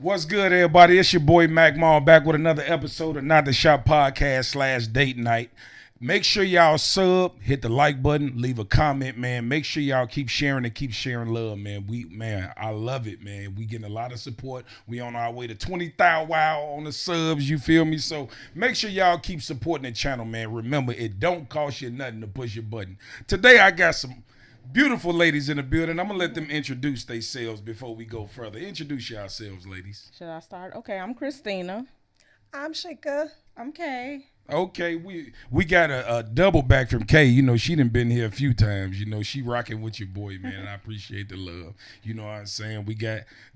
What's good, everybody? It's your boy Mac Mall back with another episode of Not the Shop Podcast / Date Night. Make sure y'all sub, hit the like button, leave a comment, man. Make sure y'all keep sharing and keep sharing love, man. I love it, man. We getting a lot of support. We on our way to 20,000 on the subs, you feel me? So make sure y'all keep supporting the channel, man. Remember, it don't cost you nothing to push your button. Today, I got some beautiful ladies in the building. I'm going to let them introduce themselves before we go further. Introduce yourselves, ladies. Should I start? Okay, I'm Christina. I'm Shika. I'm Kay. Okay, we got a double back from Kay. You know, she done been here a few times. You know, she rocking with your boy, man, and I appreciate the love. You know what I'm saying?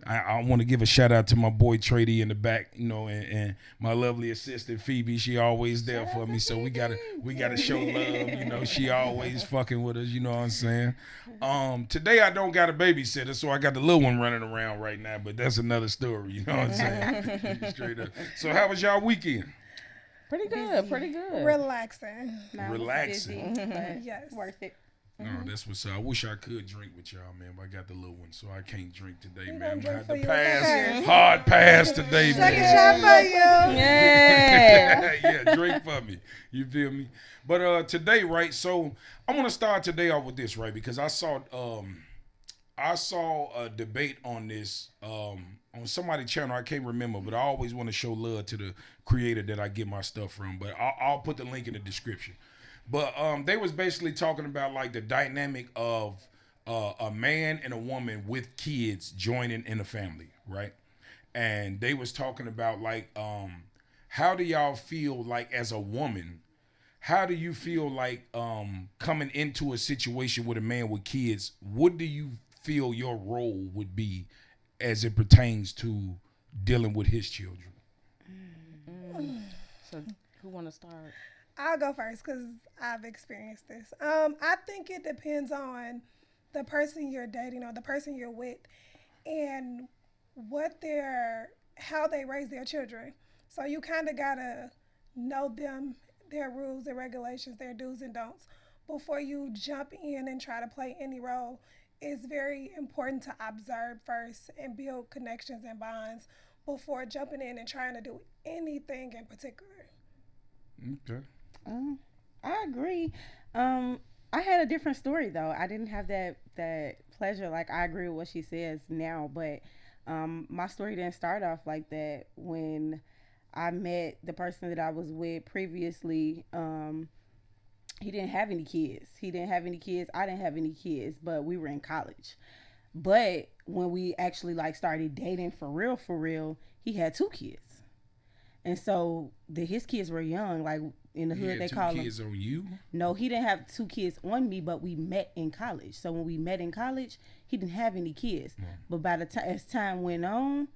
I want to give a shout out to my boy Trady in the back, you know, and my lovely assistant Phoebe. She always there for me, so we gotta show love. You know, she always fucking with us. You know what I'm saying? Today I don't got a babysitter, so I got the little one running around right now, but that's another story. You know what I'm saying? Straight up. So how was y'all weekend? Pretty good. Relaxing. Relaxing. But Yes. worth it. No, that's what's up. I wish I could drink with y'all, man, but I got the little one, so I can't drink today, man. I'm drink gonna have for to you. pass. Okay. Hard pass today, Second man. shot for you. Yeah. Yeah, drink for me. You feel me? But today, right? So I want to start today off with this, right? Because I saw a debate on this on somebody's channel. I can't remember, but I always want to show love to the creator that I get my stuff from. But I'll put the link in the description. But they was basically talking about like the dynamic of a man and a woman with kids joining in a family, right? And they was talking about like how do y'all feel like as a woman? How do you feel like coming into a situation with a man with kids? What do you feel your role would be as it pertains to dealing with his children? So who want to start? I'll go first because I've experienced this. I think it depends on the person you're dating or the person you're with and how they raise their children. So you kind of gotta know them, their rules and regulations, their do's and don'ts before you jump in and try to play any role. It's very important to observe first and build connections and bonds before jumping in and trying to do anything in particular. Okay. I agree. I had a different story though. I didn't have that pleasure. Like I agree with what she says now, but my story didn't start off like that. When I met the person that I was with previously, he didn't have any kids. I didn't have any kids, but we were in college. But when we actually like started dating for real, he had 2 kids. And so his kids were young, like in the hood they call them. 2 kids on you? No, he didn't have 2 kids on me, but we met in college. So when we met in college, he didn't have any kids. But by the time as time went on,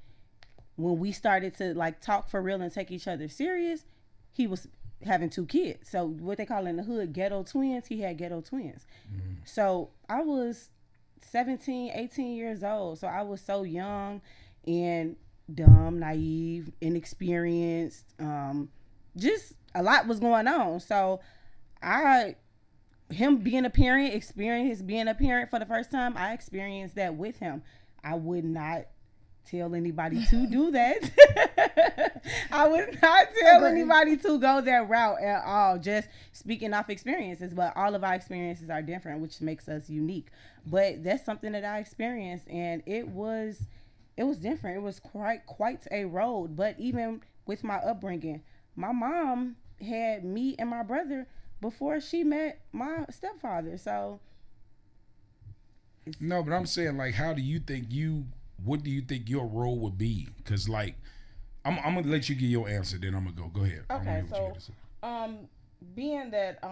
when we started to like talk for real and take each other serious, he was having 2 kids. So what they call in the hood ghetto twins, he had ghetto twins. So I was 17, 18 years old. So I was so young and dumb, naive, inexperienced. Just a lot was going on. So him being a parent, experience being a parent for the first time, I experienced that with him. I would not tell anybody to do that. I would not tell anybody to go that route at all. Just speaking off experiences, but all of our experiences are different, which makes us unique. But that's something that I experienced, and it was different. It was quite a road. But even with my upbringing, my mom had me and my brother before she met my stepfather. So no, but I'm saying like, what do you think your role would be? Because like, I'm gonna let you get your answer, then I'm gonna go ahead. Okay, so being that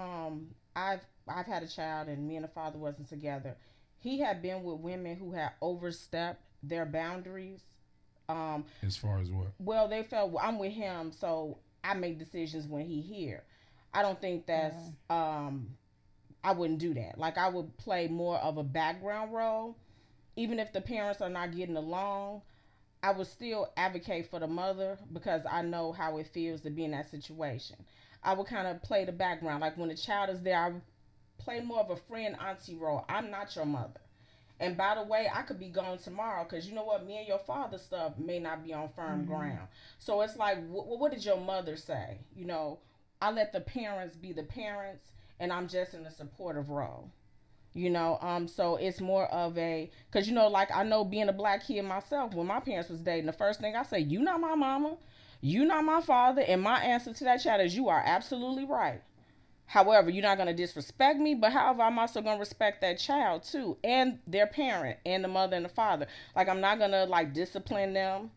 I've had a child and me and the father wasn't together, he had been with women who had overstepped their boundaries. As far as what? Well, they felt I'm with him, so I make decisions when he here. I don't think that's I wouldn't do that. Like I would play more of a background role. Even if the parents are not getting along, I would still advocate for the mother because I know how it feels to be in that situation. I would kind of play the background. Like when the child is there, I would play more of a friend auntie role. I'm not your mother. And by the way, I could be gone tomorrow because you know what? Me and your father stuff may not be on firm ground. So it's like, what did your mother say? You know, I let the parents be the parents, and I'm just in a supportive role. So it's more of a, because like I know being a black kid myself, when my parents was dating, the first thing I say, you not my mama, you not my father, and my answer to that child is, you are absolutely right. However, you're not going to disrespect me, but however, I'm also going to respect that child too, and their parent, and the mother and the father. Like, I'm not going to like discipline them.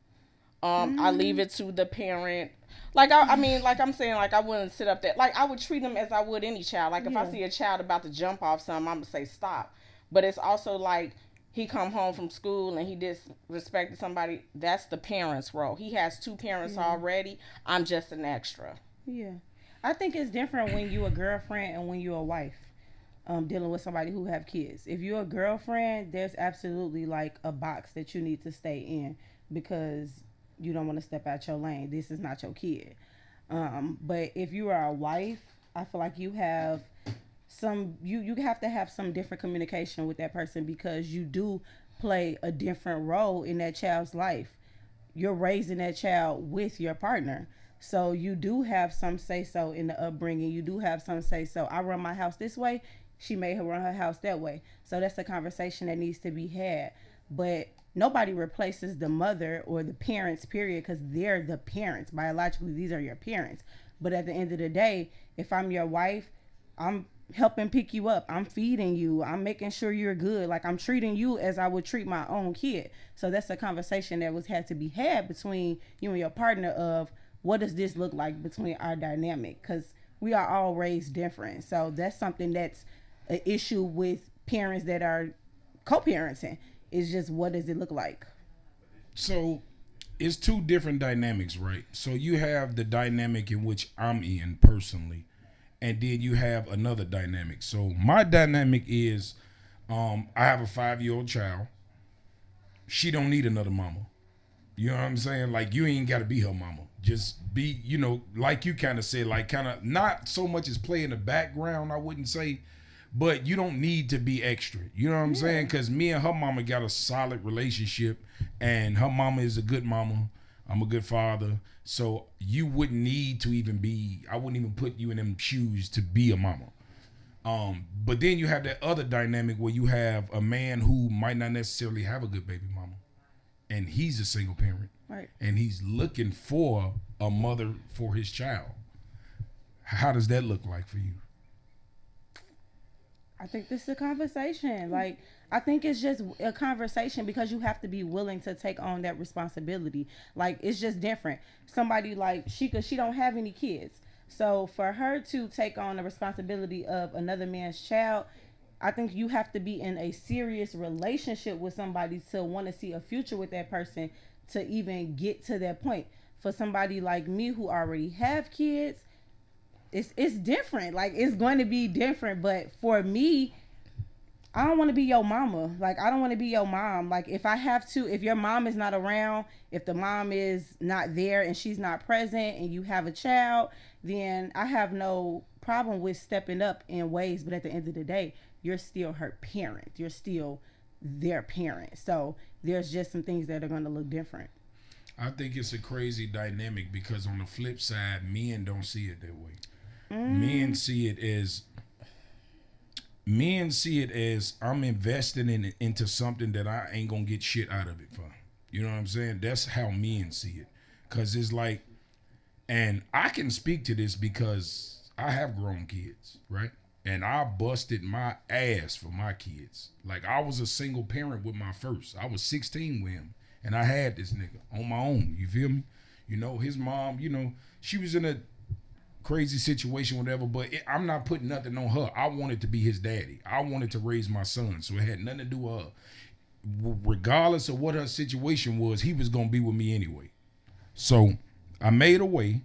I leave it to the parent. Like, I mean, like I'm saying, like I wouldn't sit up there. Like, I would treat them as I would any child. Like, if I see a child about to jump off something, I'm going to say stop. But it's also like, he come home from school and he disrespected somebody. That's the parent's role. He has two parents already. I'm just an extra. Yeah. I think it's different when you a girlfriend and when you a wife, dealing with somebody who have kids. If you're a girlfriend, there's absolutely like a box that you need to stay in because you don't want to step out your lane. This is not your kid. But if you are a wife, I feel like you have you have to have some different communication with that person because you do play a different role in that child's life. You're raising that child with your partner. So you do have some say-so in the upbringing. You do have some say-so. I run my house this way. She may run her house that way. So that's a conversation that needs to be had. But nobody replaces the mother or the parents, period, because they're the parents. Biologically, these are your parents. But at the end of the day, if I'm your wife, I'm helping pick you up. I'm feeding you. I'm making sure you're good. Like, I'm treating you as I would treat my own kid. So that's a conversation that had to be had between you and your partner of, what does this look like between our dynamic? Because we are all raised different. So that's something that's an issue with parents that are co-parenting. It's just, what does it look like? So it's two different dynamics, right? So you have the dynamic in which I'm in personally, and then you have another dynamic. So my dynamic is, I have a 5-year-old child. She don't need another mama. You know what I'm saying? Like, you ain't got to be her mama. Just be, like you kind of said, like kind of not so much as play in the background, I wouldn't say, but you don't need to be extra. You know what I'm saying? Because me and her mama got a solid relationship, and her mama is a good mama. I'm a good father. So you wouldn't need to even be, I wouldn't even put you in them shoes to be a mama. But then you have that other dynamic where you have a man who might not necessarily have a good baby mama, and he's a single parent. Right. And he's looking for a mother for his child. How does that look like for you? I think this is a conversation. Like, I think it's just a conversation because you have to be willing to take on that responsibility. Like, it's just different. Somebody like she don't have any kids. So for her to take on the responsibility of another man's child, I think you have to be in a serious relationship with somebody to want to see a future with that person to even get to that point. For somebody like me who already have kids, it's different. Like, it's going to be different. But for me, I don't want to be your mama. Like, I don't want to be your mom. Like, if I have to, if your mom is not around, if the mom is not there and she's not present and you have a child, then I have no problem with stepping up in ways. But at the end of the day, you're still her parent. You're still their parent. So there's just some things that are going to look different. I think it's a crazy dynamic because on the flip side, men don't see it that way. Men see it as I'm investing into something that I ain't gonna get shit out of it for. You know what I'm saying? That's how men see it. Cause it's like, and I can speak to this because I have grown kids, right? And I busted my ass for my kids. Like, I was a single parent with my first. I was 16 with him, and I had this nigga on my own. You feel me? His mom, she was in a crazy situation, whatever, but I'm not putting nothing on her. I wanted to be his daddy. I wanted to raise my son, so it had nothing to do with her. Regardless of what her situation was, he was going to be with me anyway. So I made a way,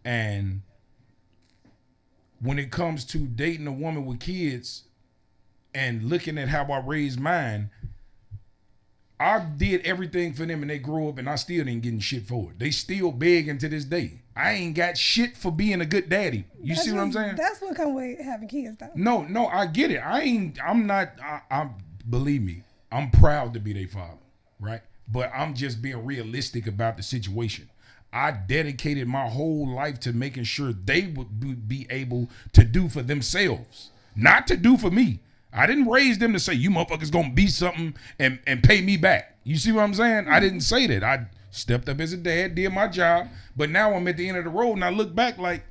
and when it comes to dating a woman with kids and looking at how I raised mine, I did everything for them and they grew up and I still ain't getting shit for it. They still begging to this day. I ain't got shit for being a good daddy. You see what I'm saying? That's what comes with having kids though. No, I get it. Believe me, I'm proud to be their father, right? But I'm just being realistic about the situation. I dedicated my whole life to making sure they would be able to do for themselves, not to do for me. I didn't raise them to say, you motherfuckers gonna be something and pay me back. You see what I'm saying? I didn't say that. I stepped up as a dad, did my job, but now I'm at the end of the road and I look back like,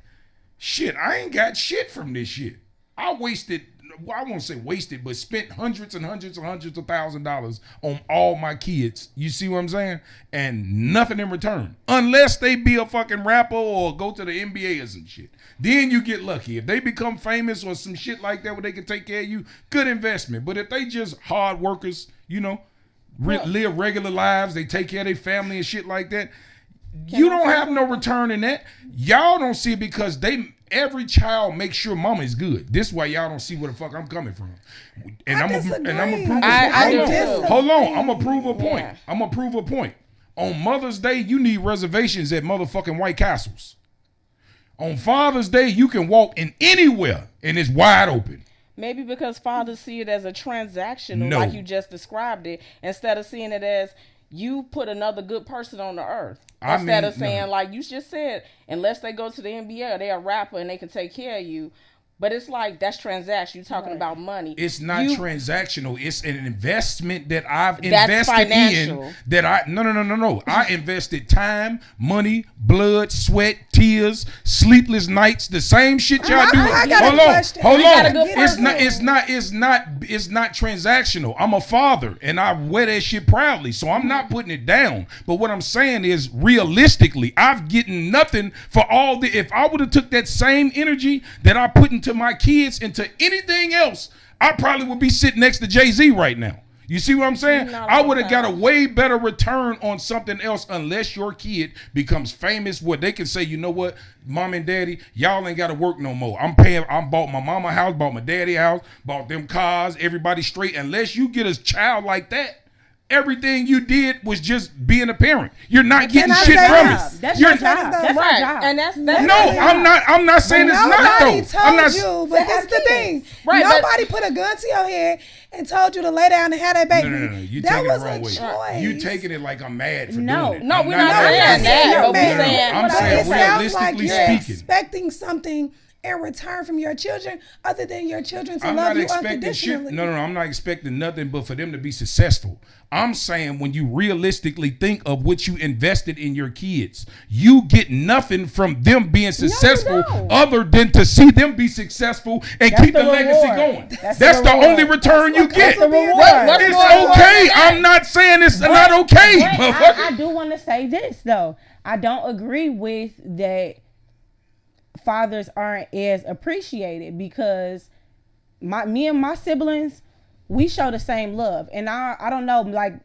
shit, I ain't got shit from this shit. I wasted, well, I won't say wasted, but spent hundreds and hundreds and hundreds of $1,000s on all my kids. You see what I'm saying? And nothing in return. Unless they be a fucking rapper or go to the NBA or some shit. Then you get lucky. If they become famous or some shit like that where they can take care of you, good investment. But if they just hard workers, you know, live regular lives, they take care of their family and shit like that, you don't have no return in that. Y'all don't see it because every child makes sure mama is good. This is why y'all don't see where the fuck I'm coming from. And I'm gonna prove a point. Hold on. I'm gonna prove a point. Yeah. I'm gonna prove a point. On Mother's Day, you need reservations at motherfucking White Castles. On Father's Day, you can walk in anywhere and it's wide open. Maybe because fathers see it as a transactional, like you just described it, instead of seeing it as you put another good person on the earth. Instead of saying, like you just said, unless they go to the NBA or they're a rapper and they can take care of you. But it's like, that's transaction. You're talking about money. It's not transactional. It's an investment that I've invested in. No. I invested time, money, blood, sweat, tears, sleepless nights, the same shit y'all do. Hold on. It's not transactional. I'm a father and I wear that shit proudly. So I'm not putting it down. But what I'm saying is, realistically, I've getting nothing for all the. If I would have took that same energy that I put into my kids into anything else, I probably would be sitting next to Jay-Z right now. You see what I'm saying? I would have got a way better return on something else unless your kid becomes famous where they can say, you know what, mom and daddy, y'all ain't got to work no more. I bought my mama house, bought my daddy house, bought them cars, everybody straight. Unless you get a child like that, everything you did was just being a parent. You're not getting shit from it. That's your job. That's right. Job. And that's no. I'm not saying it's not though. I'm not. You, but that's the thing. Right, nobody put a gun to your head and told you to lay down and have that baby. No. You taking it the wrong way. You taking it like I'm mad for doing it. No, we're not saying that. But we're saying, I'm saying realistically speaking, expecting something in return from your children, other than your children to love you unconditionally. No, I'm not expecting nothing but for them to be successful. I'm saying when you realistically think of what you invested in your kids, you get nothing from them being successful other than to see them be successful and keep the legacy going. That's the only return you get. It's okay. I'm not saying it's not okay. I do want to say this though. I don't agree with that. Fathers aren't as appreciated because me and my siblings, we show the same love. And I don't know, like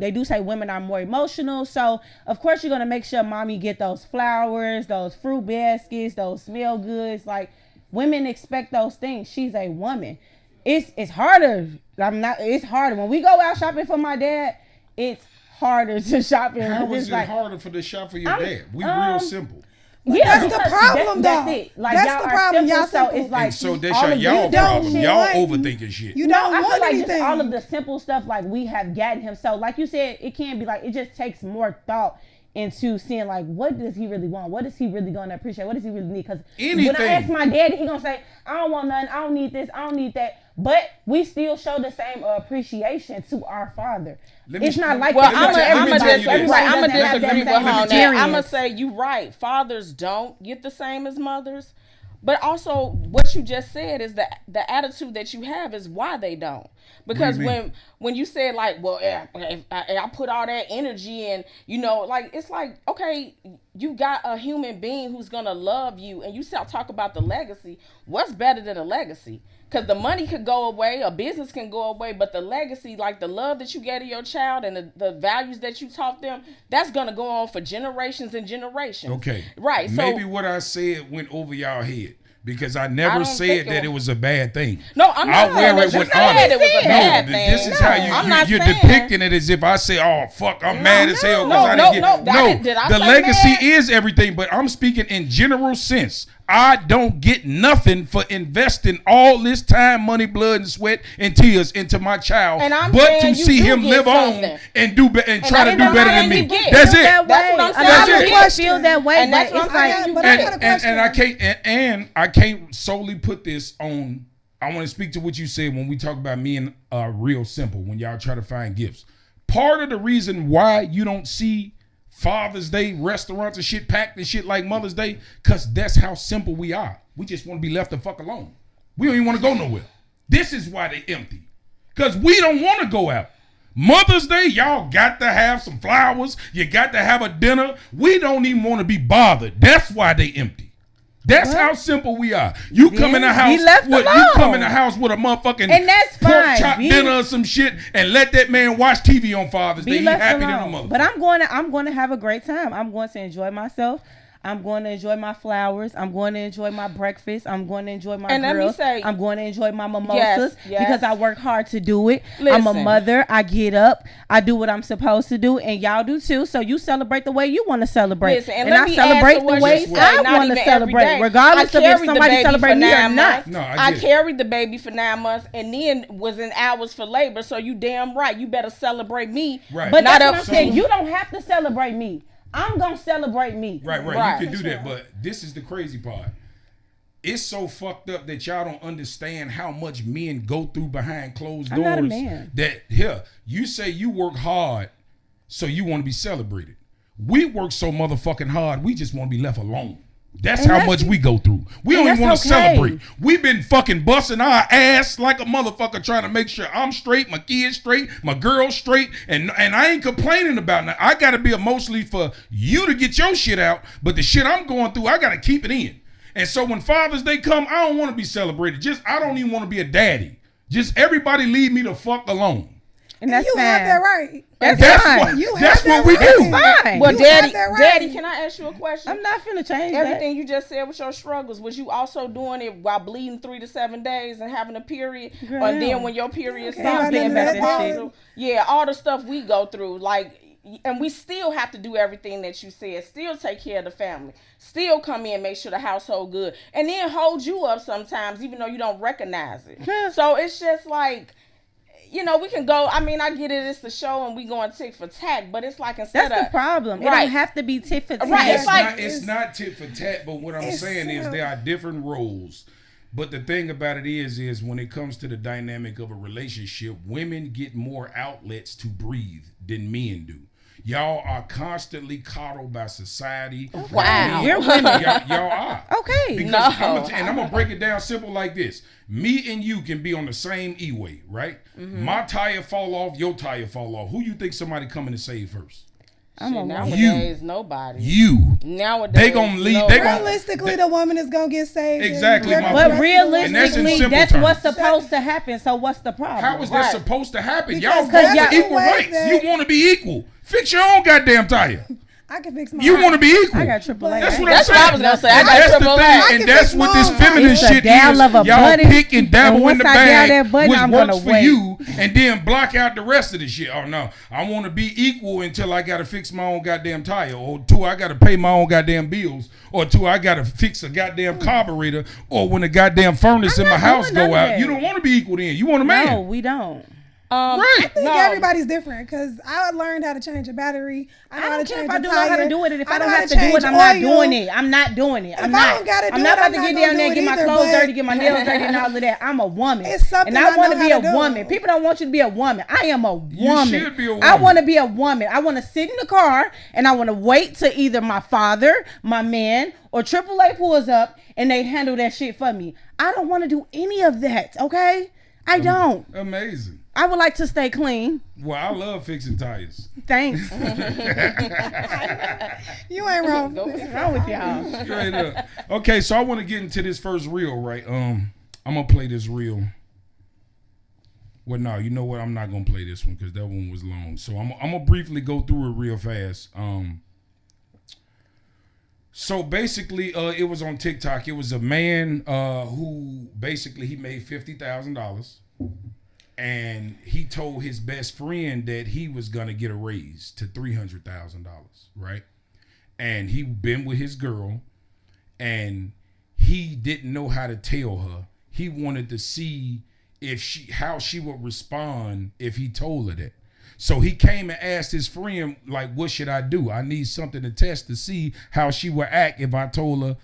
they do say women are more emotional. So of course you're gonna make sure mommy get those flowers, those fruit baskets, those smell goods. Like women expect those things. She's a woman. It's harder. It's harder when we go out shopping for my dad. It's harder to shop. How is it harder for the shop for your dad? We real simple. Yeah, that's the problem, that's it. Like, that's the problem. Y'all so it's like, and so that's y'all problem. Y'all overthinking shit. You don't want like anything. Just all of the simple stuff, like we have gotten him. So, like you said, it can be like it just takes more thought into seeing like what does he really want? What is he really going to appreciate? What does he really need? Because when I ask my daddy, he gonna say, "I don't want nothing. I don't need this. I don't need that." But we still show the same appreciation to our father. It's not like I'm gonna disagree with her on that. I'm gonna say you're right. Fathers don't get the same as mothers, but also what you just said is the attitude that you have is why they don't. Because when you said like, well, I put all that energy and like it's like, okay, you got a human being who's gonna love you, and you talk about the legacy. What's better than a legacy? Because the money could go away, a business can go away, but the legacy, like the love that you gave to your child and the values that you taught them, that's going to go on for generations and generations. Okay. Right. Maybe what I said went over y'all head because I never said that it was a bad thing. No, I'm not saying that you said it was a bad thing. This is how you're depicting it as if I say, oh, fuck, I'm mad as hell because I didn't get. No, the legacy is everything, but I'm speaking in general sense. I don't get nothing for investing all this time, money, blood, and sweat and tears into my child, but to see him live on and do and try to do better than me. That's it. That's what I'm saying. I feel that way, and that's what I'm saying. And I can't solely put this on. I want to speak to what you said when we talk about me and Real Simple. When y'all try to find gifts, part of the reason why you don't see Father's Day restaurants and shit packed and shit like Mother's Day, because that's how simple we are. We just want to be left the fuck alone. We don't even want to go nowhere. This is why they empty, because we don't want to go out. Mother's Day, y'all got to have some flowers. You got to have a dinner. We don't even want to be bothered. That's why they empty. That's how simple we are. You come in the house, you come in the house with a motherfucking and that's fine. Pork chop dinner or some shit, and let that man watch TV on Father's Day. He happy than a motherfucker. But I'm going to have a great time. I'm going to enjoy myself. I'm going to enjoy my flowers. I'm going to enjoy my breakfast. I'm going to enjoy my grills. I'm going to enjoy my mimosas because I work hard to do it. I'm a mother. I get up. I do what I'm supposed to do, and y'all do too. So you celebrate the way you want to celebrate, and I celebrate the way I want to celebrate, regardless of if somebody celebrates me or not. No, I carried the baby for 9 months, and then was in hours for labor. So you damn right, you better celebrate me. Right. But that's what I'm saying. You don't have to celebrate me. I'm going to celebrate me. Right. You can do that, but this is the crazy part. It's so fucked up that y'all don't understand how much men go through behind closed doors. I'm not a man. That here, you say you work hard, so you want to be celebrated. We work so motherfucking hard, we just want to be left alone. That's how much we go through. We don't even want to celebrate. We've been fucking busting our ass like a motherfucker trying to make sure I'm straight, my kids straight, my girl straight, and I ain't complaining about that. I got to be emotionally for you to get your shit out, but the shit I'm going through, I got to keep it in. And so when Father's Day come, I don't want to be celebrated. I don't even want to be a daddy. Just everybody leave me the fuck alone. And that's you have that right. That's fine. That's what we do. Fine. Well, Daddy, can I ask you a question? I'm not finna change everything you just said with your struggles. Was you also doing it while bleeding 3 to 7 days and having a period? Girl, or then when your period stopped, all the stuff we go through, like, and we still have to do everything that you said. Still take care of the family. Still come in, make sure the household good, and then hold you up sometimes, even though you don't recognize it. So it's just like, you know, we can go. I mean, I get it. It's the show, and we going tick for tack. But it's like instead that's the problem. It don't have to be tit for tat. Right. It's not tit for tat. But what I'm saying is there are different roles. But the thing about it is when it comes to the dynamic of a relationship, women get more outlets to breathe than men do. Y'all are constantly coddled by society. Wow. You're women. Y'all are. Okay. Because I'm going to break it down simple like this. Me and you can be on the same E-way, right? Mm-hmm. My tire fall off, your tire fall off. Who you think somebody coming to save first? Nowadays, nobody. You. Nowadays, they gonna leave. Realistically, the woman is gonna get saved. Exactly. But realistically, that's what's supposed to happen. So what's the problem? How is that supposed to happen? Y'all got equal rights. You want to be equal. Fix your own goddamn tire. I can fix my You want to be equal. I got AAA. That's what I was gonna say. I got AAA. And that's what this feminine shit is. Y'all pick and dabble in the bag, which works for you, and then block out the rest of the shit. Oh no, I want to be equal until I gotta fix my own goddamn tire, or 2, I gotta pay my own goddamn bills, or 2, I gotta fix a goddamn carburetor, or when the goddamn furnace in my house go out. You don't want to be equal then. You want a man. No, we don't. Right. I think everybody's different because I learned how to change a battery. I know how to change a tire. I don't know how to do it. And if I don't have to do it, I'm not doing it. I'm not doing it. I'm not about to get down there and get my clothes dirty, get my nails dirty, and all of that. I'm a woman, and I want to be a woman. People don't want you to be a woman. I am a woman. You should be a woman. I want to be a woman. I want to sit in the car and I want to wait till either my father, my man, or AAA pulls up and they handle that shit for me. I don't want to do any of that. Okay, I don't. Amazing. I would like to stay clean. Well, I love fixing tires. Thanks. You ain't wrong. What's wrong with y'all? Straight up. Okay, so I want to get into this first reel, right? I'm gonna play this reel. Well, no, you know what? I'm not gonna play this one because that one was long. So I'm gonna briefly go through it real fast. So basically, it was on TikTok. It was a man who basically he made $50,000. And he told his best friend that he was gonna get a raise to $300,000, right? And he been with his girl, and he didn't know how to tell her. He wanted to see how she would respond if he told her that. So he came and asked his friend, like, what should I do? I need something to test to see how she would act if I told her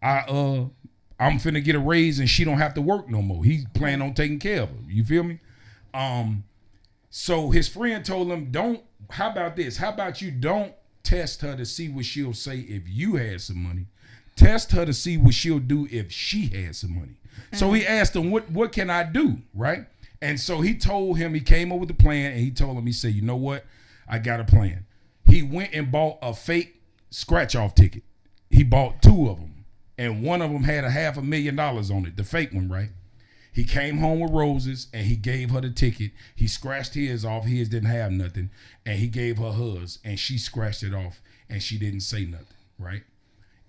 I'm finna get a raise and she don't have to work no more. He's planning on taking care of her. You feel me? So his friend told him, how about this? How about you don't test her to see what she'll say if you had some money. Test her to see what she'll do if she had some money. So he asked him, what can I do, right? And so he told him, he came up with a plan, and he told him, he said, you know what? I got a plan. He went and bought a fake scratch-off ticket. He bought 2 of them, and one of them had $500,000 on it, the fake one, right? He came home with roses, and he gave her the ticket. He scratched his off. His didn't have nothing, and he gave her hers, and she scratched it off, and she didn't say nothing, right?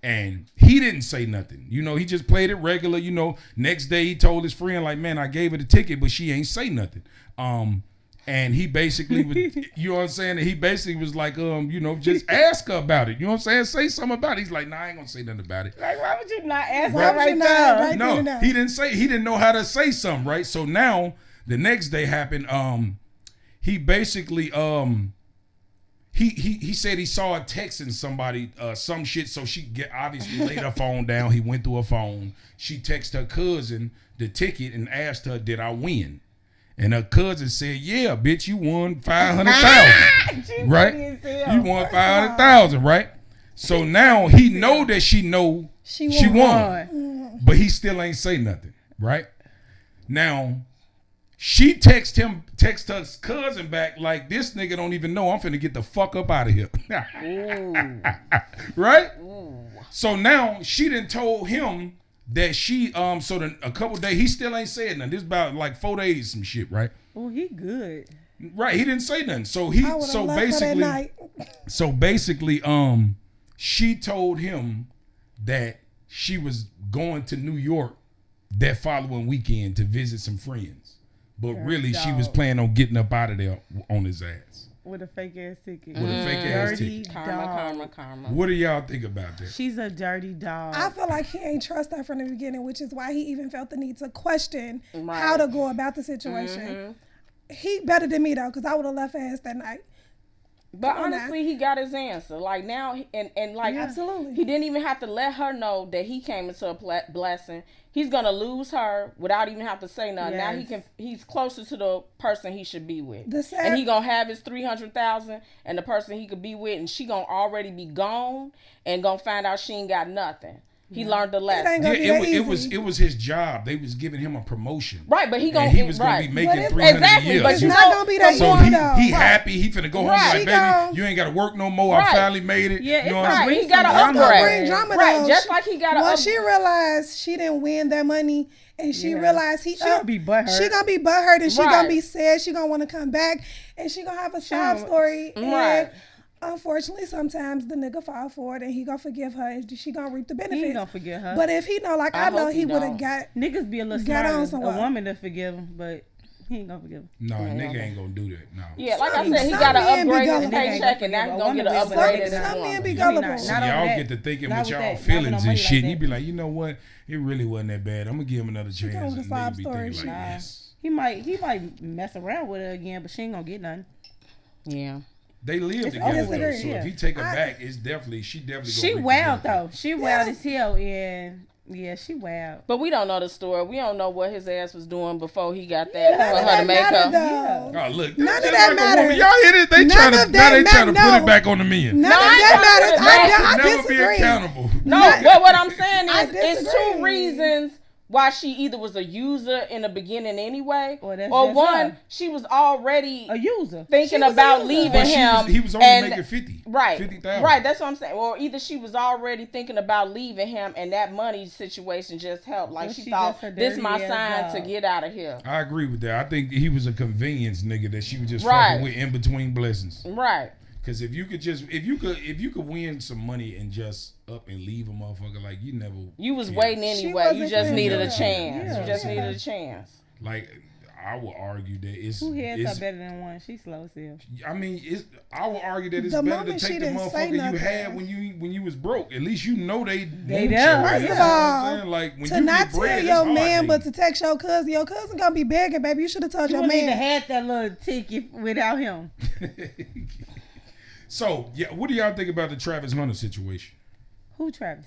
And he didn't say nothing. You know, he just played it regular. You know, next day he told his friend, like, man, I gave her the ticket, but she ain't say nothing. And he basically was, you know what I'm saying? He basically was like, you know, just ask her about it. You know what I'm saying? Say something about it. He's like, nah, I ain't gonna say nothing about it. Like, why would you not ask her Why would you not right No, then and there? he didn't know how to say something, right? So now the next day happened. He basically he said he saw her texting somebody some shit, so she obviously laid her phone down. He went through her phone. She texted her cousin the ticket and asked her, did I win? And her cousin said, yeah, bitch, you won 500,000. Right? You won 500,000, right? So now he know that she won. But he still ain't say nothing, right? Now, she text her cousin back like, this nigga don't even know I'm finna get the fuck up out of here. Right? Ooh. So now she done told him that she so then a couple days he still ain't said nothing. This about like 4 days some shit, right? Oh, he good. Right, he didn't say nothing. So basically she told him that she was going to New York that following weekend to visit some friends. But really, she was planning on getting up out of there on his ass. With a fake ass ticket. With a fake ass ticket. Karma. What do y'all think about that? She's a dirty dog. I feel like he ain't trust her from the beginning, which is why he even felt the need to question how to go about the situation. He better than me, though, because I would have left ass that night. But honestly, he got his answer. Like now, and like absolutely, he didn't even have to let her know that he came into a blessing. He's gonna lose her without even have to say nothing. Yes. Now he's closer to the person he should be with, and he gonna have his 300,000, and the person he could be with, and she gonna already be gone, and gonna find out she ain't got nothing. He learned the lesson. It was his job. They was giving him a promotion. Right, but he was gonna be making $300 a year. But it's not gonna be that so easy though. He happy. He finna go home like, baby, you ain't gotta work no more. I finally made it. Yeah, you know right. He got to upgrade. Right, just like he got to Once she realized she didn't win that money, and she realized she gonna be butthurt, and she gonna be sad. She gonna want to come back, and she gonna have a sob story. And unfortunately, sometimes the nigga fall for it, and he gonna forgive her, and she gonna reap the benefits. He ain't gonna forgive her. But if he know, like I know, he would have got niggas be a little smarter. A woman to forgive him, but he ain't gonna forgive him. No, nigga ain't gonna do that. No. Yeah, like I said, he got to upgrade his paycheck, and now he gonna get an upgrade. Some men be gullible. So y'all get to thinking with y'all feelings and shit, and you be like, you know what? It really wasn't that bad. I'm gonna give him another chance. And nigga be thinking like this. He might mess around with her again, but she ain't gonna get nothing. Yeah. They live together though, so if he take her back, she definitely she wild though. She wild as hell, and she wild. But we don't know the story. We don't know what his ass was doing before he got that for her to make her. Oh look, none of that matters. Y'all hear this? They trying to put it back on the men. None of that matters. I disagree. Never be accountable. No, but what I'm saying is, it's 2 reasons why she either was a user in the beginning anyway, or one, she was already a user thinking about leaving him. He was only making 50. Right. 50,000. Right, that's what I'm saying. Or either she was already thinking about leaving him, and that money situation just helped. Like she thought, this is my sign to get out of here. I agree with that. I think he was a convenience nigga that she was just fucking with in between blessings. Right. Because if you could win some money and just up and leave a motherfucker, like you was waiting anyway. You just needed a chance. You just needed a chance. Like I would argue that it's. Who heads are better than one? She's slow as hell. I mean, I would argue that it's The better to moment she take the didn't say motherfucker you nothing. had when you was broke. At least you know they They want there. your ass. First You of know what all, I'm saying? Like, when to you not get tell bread, your it's hard, man, but nigga. to text your cousin. Your cousin gonna be begging, baby. You should have told You your wouldn't even man. had that little ticket without him. So, yeah, what do y'all think about the Travis Hunter situation? Who, Travis?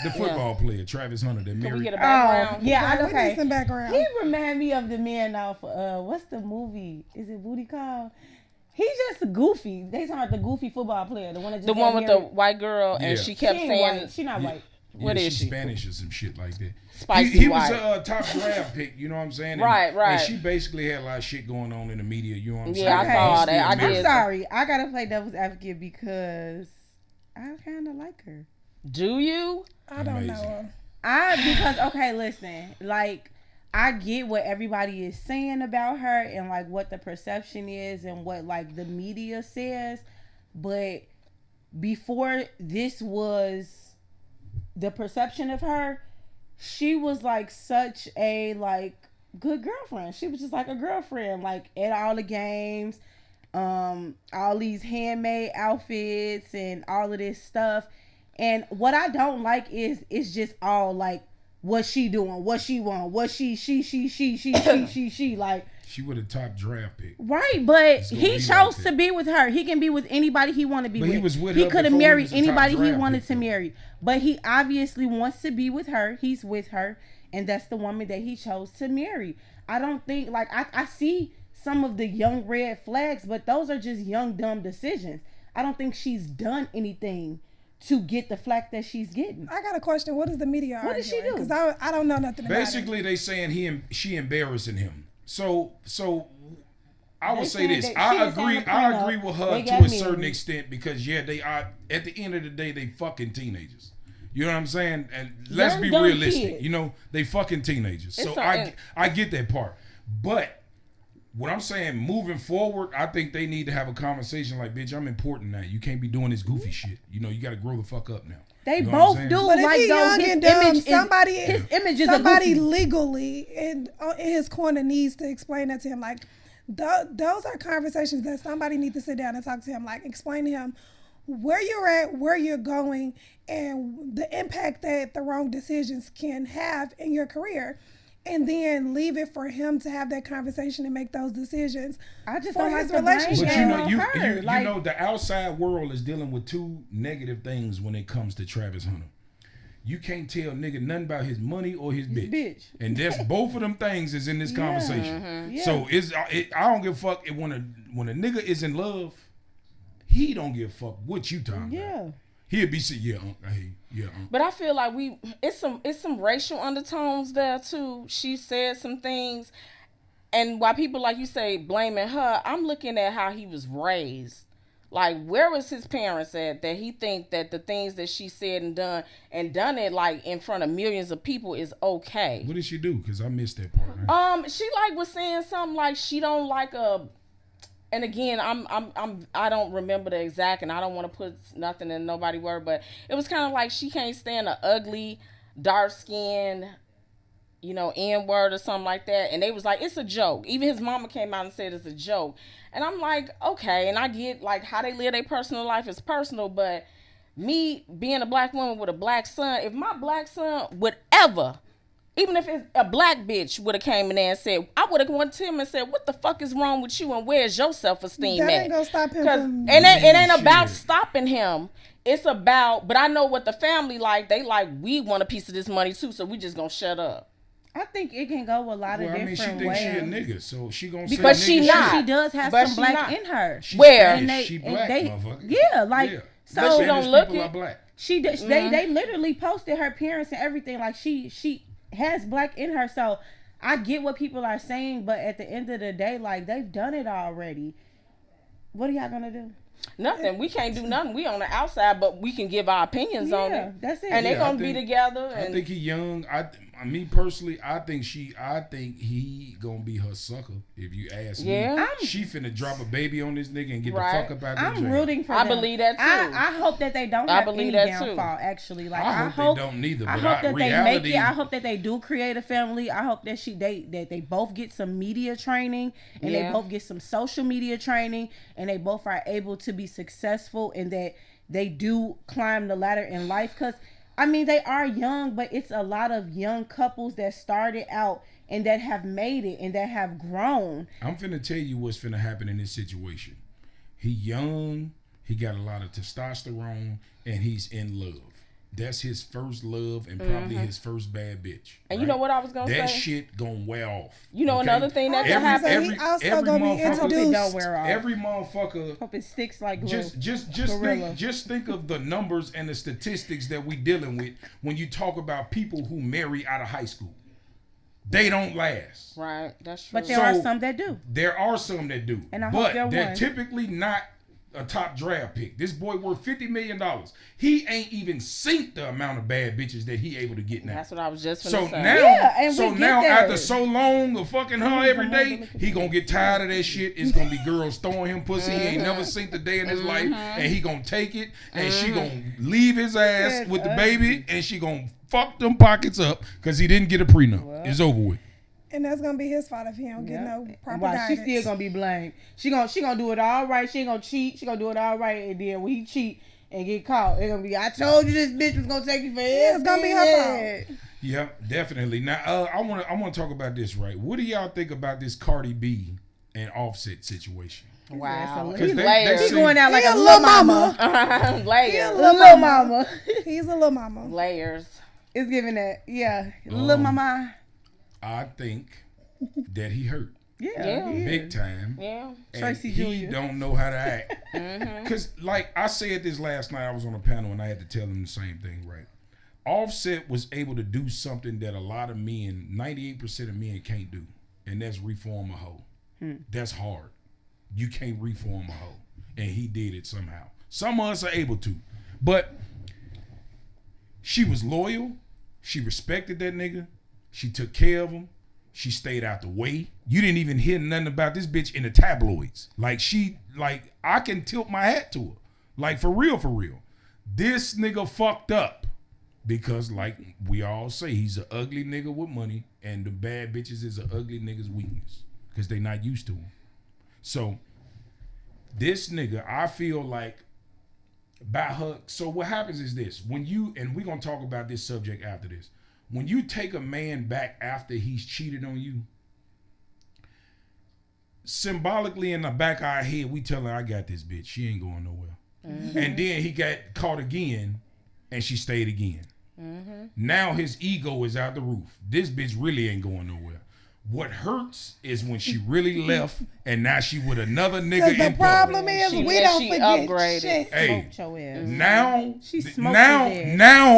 The football player, Travis Hunter, that Can we married. get a background? Yeah, We need okay. some background. He remind me of the man off. What's the movie? Is it Booty Call? He's just goofy. They talking about the goofy football player, the one that just The one with the white girl, and Yeah. she kept she ain't saying, white. She not white. What is she's she? Spanish or some shit like that. Spicy He was white. a top draft pick, you know what I'm saying? And, Right. And she basically had a lot of shit going on in the media, you know what I'm saying? Yeah, I saw that. I I'm did. sorry. I gotta play devil's advocate because I kind of like her. Do you? I don't know. Amazing. Because okay, listen, like I get what everybody is saying about her and like what the perception is and what like the media says, but before this was the perception of her, she was like such a like good girlfriend. She was just like a girlfriend, like at all the games, all these handmade outfits and all of this stuff. And what I don't like is it's just all like what she doing, what she want, what she like. She was a top draft pick. Right, but It's gonna he be chose like to that. be with her. He can be with anybody he want to be But with. he was with He her could have before he married was a top anybody he draft wanted pick, to though. marry. But he obviously wants to be with her. He's with her, and that's the woman that he chose to marry. I don't think like I see some of the young red flags, but those are just young dumb decisions. I don't think she's done anything to get the flack that she's getting. I got a question. What is the media What did she arguing? do? Because I don't know nothing about it. Basically, they saying she embarrassing him. So I They would say saying this. that she I didn't sign the agree prenup. with her They to got a married. certain extent because they are at the end of the day they fucking teenagers. You know what I'm saying? And let's Young, be dumb realistic. kids. You know, they fucking teenagers. So It's I get that part. But what I'm saying, moving forward, I think they need to have a conversation like, bitch, I'm important now. You can't be doing this goofy shit. You know, you got to grow the fuck up now. They You know what I'm both saying? do. But if like he though, young his and dumb, image is somebody a somebody goofy. legally in his corner needs to explain that to him. Like those are conversations that somebody needs to sit down and talk to him. Like explain to him where you're at, where you're going, and the impact that the wrong decisions can have in your career. And then leave it for him to have that conversation and make those decisions. I just for don't his like the blame relationship. But game you know, on her. you know, the outside world is dealing with two negative things when it comes to Travis Hunter. You can't tell nigga nothing about his money or his bitch. And that's both of them things is in this conversation. Yeah. So I don't give a fuck if when a nigga is in love, he don't give a fuck what you talking about. Yeah. He'll be saying, But I feel like it's some racial undertones there too. She said some things, and while people like you say blaming her, I'm looking at how he was raised. Like, where was his parents at that he think that the things that she said and done it like in front of millions of people is okay? What did she do? Because I missed that part. She like was saying something like she don't like a. And again, I don't remember the exact, and I don't want to put nothing in nobody's word, but it was kind of like she can't stand an ugly, dark skinned, N-word or something like that. And they was like, it's a joke. Even his mama came out and said it's a joke. And I'm like, okay. And I get like how they live their personal life is personal, but me being a black woman with a black son, if my black son would ever, even if it's a black bitch would have came in there and said, I would have went to him and said, what the fuck is wrong with you and where's your self-esteem That at? ain't gonna stop him from. It ain't Shit. about stopping him. It's about, but I know what the family like. They like, we want a piece of this money too, so we just gonna shut up. I think it can go a lot of Well, I mean, different she thinks ways. she a nigga, so she gonna say But nigga she shit. not. She does have But some she black not. in her. She's Where? Spanish. She black, motherfucker. Yeah, like Yeah. so. But she don't Spanish look people it. are black. They literally posted her parents and everything. Like she has black in her. So I get what people are saying, but at the end of the day, like they've done it already. What are y'all gonna do? Nothing. We can't do nothing. We on the outside, but we can give our opinions on it. That's it. And they Yeah, I gonna be think- together. I And think he young. Me personally, I think he gonna be her sucker. If you ask me, she finna drop a baby on this nigga and get the fuck up out there. I'm rooting for them. I believe that too. I hope that they don't have any downfall. Actually, like I hope they don't neither. I hope that they make it. I hope that they do create a family. I hope that they both get some media training and they both get some social media training and they both are able to be successful and that they do climb the ladder in life. Because I mean, they are young, but it's a lot of young couples that started out and that have made it and that have grown. I'm finna tell you what's finna happen in this situation. He young, he got a lot of testosterone, and he's in love. That's his first love and probably his first bad bitch. And you know what I was gonna say? That shit gonna wear off. You know another thing that can happen? He also gonna be introduced. Don't wear off. Every motherfucker. Hope it sticks like glue. Just think of the numbers and the statistics that we dealing with when you talk about people who marry out of high school. They don't last. Right, that's true. But there are some that do. There are some that do. And I hope they're typically not a top draft pick. This boy worth $50 million. He ain't even seen the amount of bad bitches that he able to get now. That's what I was just gonna say. Now after so long of fucking her every day, he gonna get tired of that shit. It's gonna be girls throwing him pussy. He ain't never seen the day in his life, and he gonna take it, and she gonna leave his ass with the baby, and she gonna fuck them pockets up because he didn't get a prenup. Well, it's over with. And that's gonna be his fault if he don't get no proper guidance. She still gonna be blamed. She gonna do it all right. She ain't gonna cheat. She gonna do it all right. And then when he cheat and get caught, it's gonna be, I told you this bitch was gonna take you for everything. It's gonna be her fault. Yeah, definitely. Now, I wanna talk about this, right? What do y'all think about this Cardi B and Offset situation? Wow, he's going out like a little mama. Layers. Little mama. He's a little mama. Layers. It's giving that, little mama. I think that he hurt. Yeah. Big time. Yeah. And Tracy he Jr. don't know how to act. Because, like, I said this last night. I was on a panel and I had to tell him the same thing, right? Offset was able to do something that a lot of men, 98% of men can't do. And that's reform a hoe. That's hard. You can't reform a hoe. And he did it somehow. Some of us are able to. But she was loyal. She respected that nigga. She took care of him. She stayed out the way. You didn't even hear nothing about this bitch in the tabloids. Like, I can tilt my hat to her. Like, for real, for real. This nigga fucked up. Because, like we all say, he's an ugly nigga with money. And the bad bitches is an ugly nigga's weakness. Because they not used to him. So, this nigga, I feel like, by her. So, what happens is this. When you, and we're going to talk about this subject after this. When you take a man back after he's cheated on you, symbolically in the back of our head, we tell her, I got this bitch. She ain't going nowhere. And then he got caught again, and she stayed again. Now his ego is out the roof. This bitch really ain't going nowhere. What hurts is when she really left, and now she with another nigga. Because the problem is we don't forget shit. Hey, now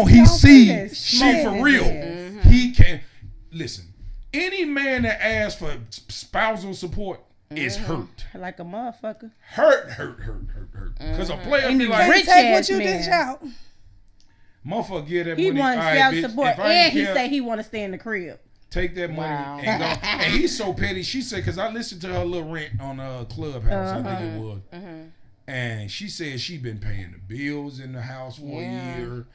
he he sees she for real. He can listen. Any man that asks for spousal support is hurt. Like a motherfucker. Hurt. Because a player be like, rich take what you dish out. Motherfucker, give that he money. wants spousal support, and he say he want to stay in the crib. Take that money and go. And he's so petty. She said, because I listened to her little rant on Clubhouse, I think it was. And she said she been paying the bills in the house for a year.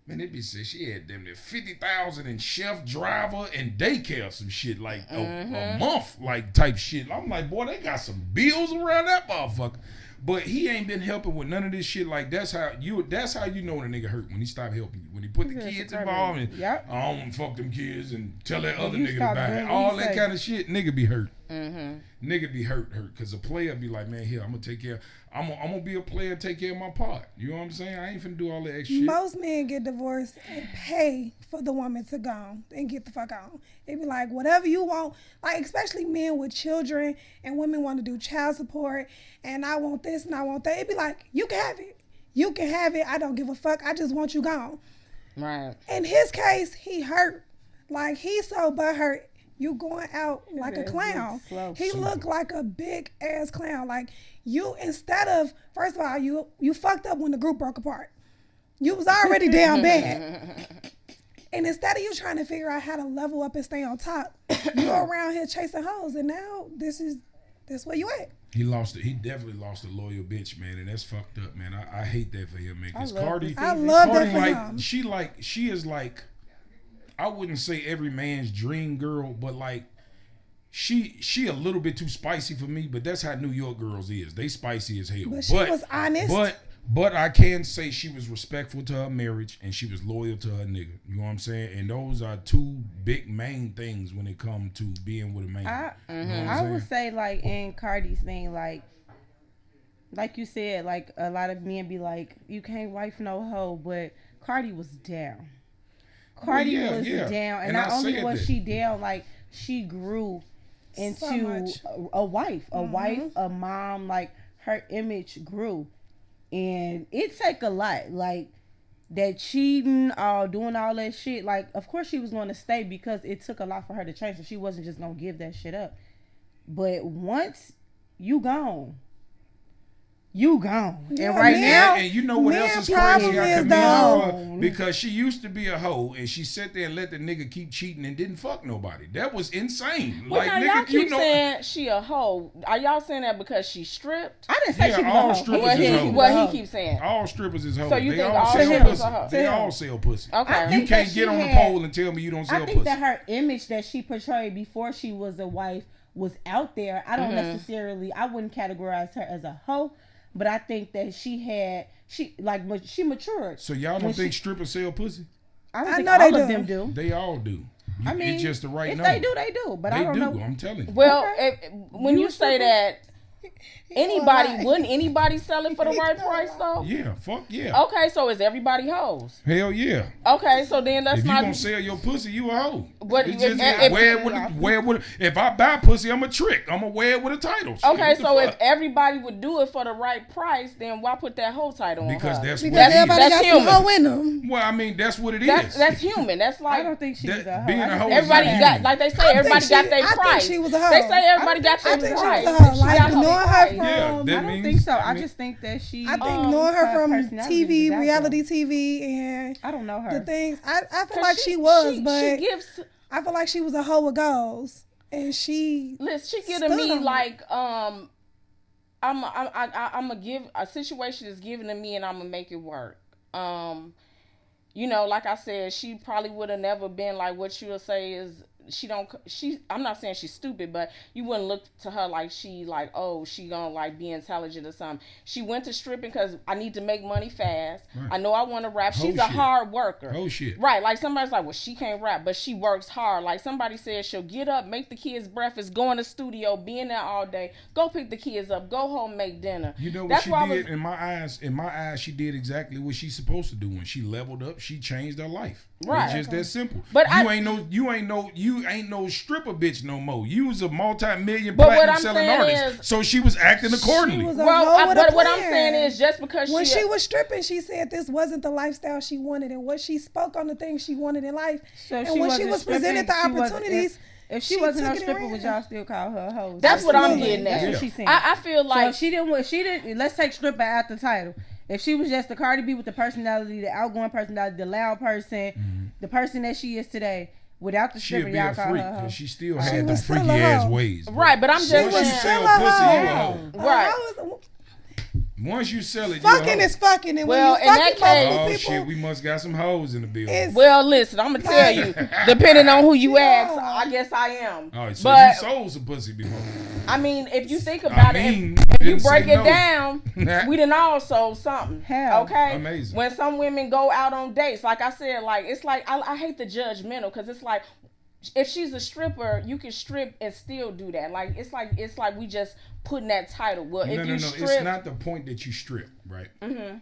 Man, it be said she had them there $50,000 in chef, driver, and daycare, some shit like a month, like type shit. I'm like, boy, they got some bills around that motherfucker. But he ain't been helping with none of this shit. Like, that's how you know the nigga hurt, when he stopped helping you. When he put the kids involved and I don't fuck them kids and tell that other nigga to buy it. All that kind of shit, nigga be hurt. Nigga be hurt. Because a player be like, man, here, I'm gonna take care. I'm gonna be a player and take care of my part. You know what I'm saying? I ain't finna do all that extra shit. Most men get divorced and pay for the woman to go and get the fuck on. They be like, whatever you want. Like, especially men with children and women want to do child support and I want this and I want that. It be like, you can have it. You can have it. I don't give a fuck. I just want you gone. Right. In his case, he hurt. Like, he's so butthurt. You going out like a clown. He looked like a big ass clown. Like, you, instead of, first of all, you fucked up when the group broke apart. You was already down bad. And instead of you trying to figure out how to level up and stay on top, you're around here chasing hoes, and now this where you at. He lost it. He definitely lost a loyal bitch, man, and that's fucked up, man. I hate that for him, man. Because Cardi, I love Cardi, that for like, him. she is like, I wouldn't say every man's dream girl, but like, she a little bit too spicy for me. But that's how New York girls is. They spicy as hell. But she was honest. But I can say she was respectful to her marriage and she was loyal to her nigga. You know what I'm saying? And those are two big main things when it comes to being with a man. I would say, like, in Cardi's thing, like you said, like, a lot of men be like, you can't wife no hoe, but Cardi was down. Cardi was down. And not only was she down, like, she grew into a wife, a mom, like, her image grew. And it take a lot, like, that cheating, doing all that shit. Like, of course she was going to stay because it took a lot for her to change. So she wasn't just going to give that shit up. But once you gone. And right now, and you know what else is crazy? I commend her for, because she used to be a hoe and she sat there and let the nigga keep cheating and didn't fuck nobody. That was insane. Well, like, now nigga, y'all keep you know, saying she a hoe. Are y'all saying that because she stripped? I didn't say she was all a hoe. strippers is hoes. What he keeps saying. All strippers is hoes. So you they think all all sell strippers pussy. are hoes? They all sell pussy. Okay. You can't get on the pole and tell me you don't sell pussy. I think that her image that she portrayed before she was a wife was out there. I don't necessarily, I wouldn't categorize her as a hoe. But I think that she matured. So y'all don't think strippers sell pussy? I think all of them do. They all do. I mean, it's just the right if number. they do, they do. But they I don't know. I'm telling you. Well, when you say that, wouldn't anybody sell it for the right price though? Yeah, fuck yeah. Okay, so is everybody hoes? Hell yeah. Okay, so then that's if not. If you gonna sell your pussy, you a hoe. But it's just wear it with. If I buy pussy, I'm a trick. I'm gonna wear it with a title. Okay, so if everybody would do it for the right price, then why put that hoe title on her? Because everybody got some hoe in them. Well, I mean, that's what it is. That's human. That's like I don't think she was a hoe. Being a hoe. Everybody got, like they say, everybody got their price. I think she was a hoe. They say everybody got their price. I think she was a hoe. Like, knowing her from, I don't think so. I just think that she. I think knowing her from TV, reality TV, and I don't know her. The things I feel like she was, but I feel like she was a hoe with goals, and she. Listen, she giving me like I'm gonna give a situation is given to me, and I'm gonna make it work. You know, like I said, she probably would have never been like what you would say is. I'm not saying she's stupid, but you wouldn't look to her like she gonna like be intelligent or something. She went to stripping because I need to make money fast. Right. I know I want to rap. She's a hard worker. Oh shit. Right. Like somebody's like, well, she can't rap, but she works hard. Like somebody said, she'll get up, make the kids breakfast, go in the studio, be in there all day, go pick the kids up, go home, make dinner. You know what she did in my eyes? In my eyes, she did exactly what she's supposed to do. When she leveled up, she changed her life. Right. It's just that simple. But you ain't no stripper bitch no more. You was a multi-million platinum selling artist. So she was acting accordingly. What I'm saying is just because when she was stripping, she said this wasn't the lifestyle she wanted, and what she spoke on the things she wanted in life. So and when she was presented the opportunities. If she wasn't no stripper, would y'all still call her a hoe? That's what I'm getting at. That's what she's saying. I feel like she didn't. Let's take stripper out the title. If she was just the Cardi B with the personality, the outgoing personality, the loud person, the person that she is today, without the stripper, y'all call her a hoe. She still had the freaky ass ways. Right, but I'm just saying. Once you sell pussy, you a hoe. Right. Once you sell it, fucking is fucking. And well, when you in that case, shit, we must got some hoes in the building. Well, listen, I'm gonna tell you, depending on who you ask, I guess I am. All right, so you sold some pussy before. I mean, if you think about it, if you break it down, we done all sold something. Hell, okay, amazing. When some women go out on dates, like I said, like it's like I hate the judgmental because it's like. If she's a stripper, you can strip and still do that. Like it's like we just putting that title. Well, if you strip, it's not the point that you strip, right? Mm-hmm.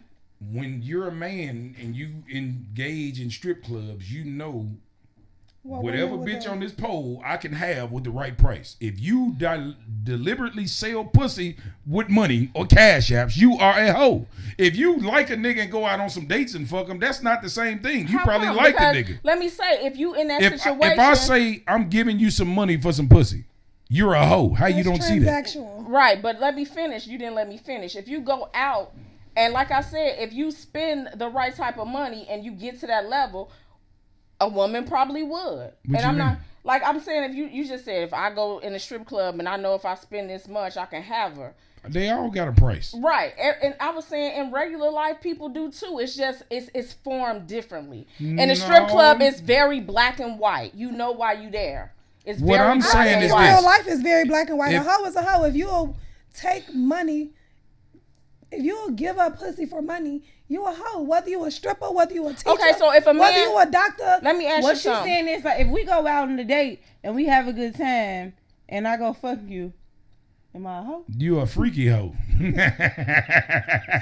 When you're a man and you engage in strip clubs, you know whatever bitch on this pole I can have with the right price. If you deliberately sell pussy with money or cash apps, you are a hoe. If you like a nigga and go out on some dates and fuck him, that's not the same thing. You probably like the nigga. Let me say, if you in that situation. If I say I'm giving you some money for some pussy, you're a hoe. How you don't see that? Right, but let me finish. You didn't let me finish. If you go out and like I said, if you spend the right type of money and you get to that level, A woman probably would. And I'm not like I'm saying, if you just said if I go in a strip club and I know if I spend this much I can have her. They all got a price. Right. And I was saying in regular life people do too. It's just it's formed differently. In a strip club it's very black and white. You know why you there. It's what very I'm black saying and is white. Real life is very black and white. A hoe is a hoe. If you'll take money, if you'll give up pussy for money, you a hoe. Whether you a stripper, whether you a teacher, okay, so if a man, whether you a doctor. Let me ask what you something. What she's saying is like, if we go out on a date and we have a good time, and I go fuck you, am I a hoe? You a freaky hoe.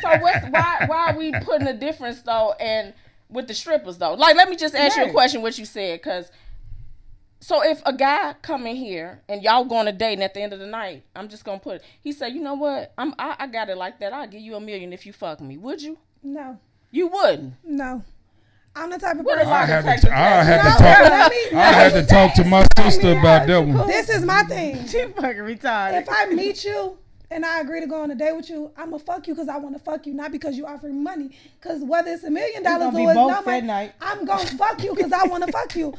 So why are we putting a difference though? And with the strippers though, like let me just ask you a question. What you said, because. So if a guy come in here and y'all going to date and at the end of the night, I'm just gonna put, he said, you know what, I got it like that. I'll give you $1 million if you fuck me. Would you? No. You wouldn't. No. I'm the type of What person. I had to talk to my sister about that one. This is my thing. She fucking retarded. If I meet you and I agree to go on a date with you, I'm gonna fuck you because I want to fuck you, not because you offering money. Because whether it's $1 million or it's no money, I'm gonna fuck you because I want to fuck you.